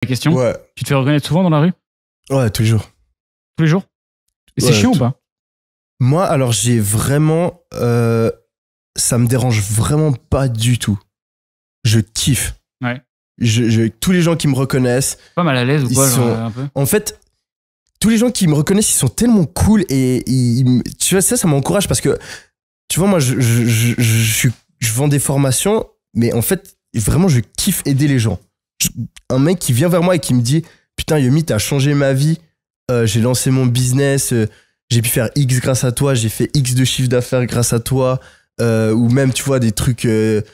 question. Ouais. Tu te fais reconnaître souvent dans la rue? Ouais, tous les jours. Tous les jours? Et c'est Ouais, chiant ou pas? Moi, alors, j'ai vraiment... ça me dérange vraiment pas du tout. Je kiffe. Ouais. Tous les gens qui me reconnaissent... Pas mal à l'aise ou Ils quoi, sont- genre, un peu? En fait, tous les gens qui me reconnaissent, ils sont tellement cool et tu vois, ça m'encourage parce que, tu vois, moi, je vends des formations, mais en fait, vraiment, je kiffe aider les gens. Un mec qui vient vers moi et qui me dit, putain, Yomi, t'as changé ma vie, j'ai lancé mon business, j'ai pu faire X grâce à toi, j'ai fait X de chiffre d'affaires grâce à toi, ou même, tu vois, des trucs... le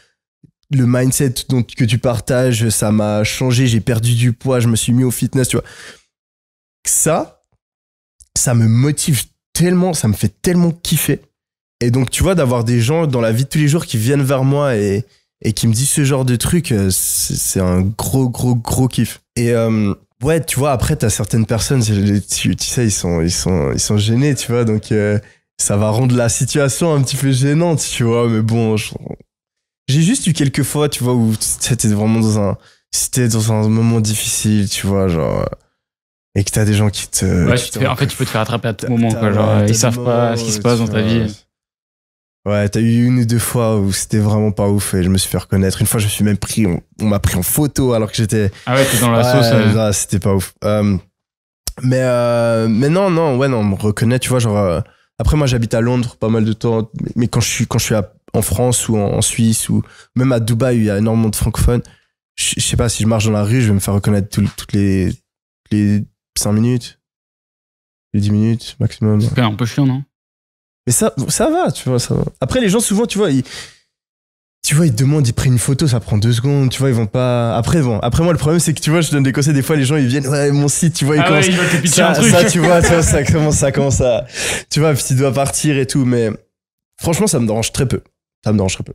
mindset que tu partages, ça m'a changé, j'ai perdu du poids, je me suis mis au fitness, tu vois. Ça me motive tellement, ça me fait tellement kiffer. Et donc, tu vois, d'avoir des gens dans la vie de tous les jours qui viennent vers moi et qui me disent ce genre de trucs, c'est un gros kiff. Et ouais, tu vois, après, t'as certaines personnes, tu sais, ils sont gênés, tu vois, donc ça va rendre la situation un petit peu gênante, tu vois, mais bon, j'ai juste eu quelques fois, tu vois, où c'était vraiment c'était dans un moment difficile, tu vois, genre, et que t'as des gens qui te... Ouais, en fait, tu peux te faire attraper à tout moment, quoi. Genre, ils savent pas ce qui se passe dans ta vie. Ouais, t'as eu 1 ou 2 fois où c'était vraiment pas ouf et je me suis fait reconnaître. Une fois, je me suis même on m'a pris en photo alors que j'étais... Ah ouais, t'es dans la sauce. Non, c'était pas ouf. Mais non, on me reconnaît, tu vois, genre... après, moi, j'habite à Londres pas mal de temps, mais quand je suis en France ou en Suisse ou même à Dubaï, où il y a énormément de francophones, je sais pas, si je marche dans la rue, je vais me faire reconnaître toutes les 5 minutes, les 10 minutes maximum. C'est un peu chiant, non? Mais ça va, tu vois, ça va. Après, les gens, souvent, tu vois, ils te demandent, ils prennent une photo, ça prend 2 secondes, tu vois, ils vont pas... Après, moi, le problème, c'est que, tu vois, je donne des conseils, des fois, les gens, ils viennent, ouais, mon site, tu vois, ils commencent... Ouais, ils veulent te pitcher un truc. Ça, tu vois, ça commence à... Tu vois, puis tu dois partir et tout, mais franchement, ça me dérange très peu. Ça me dérange très peu.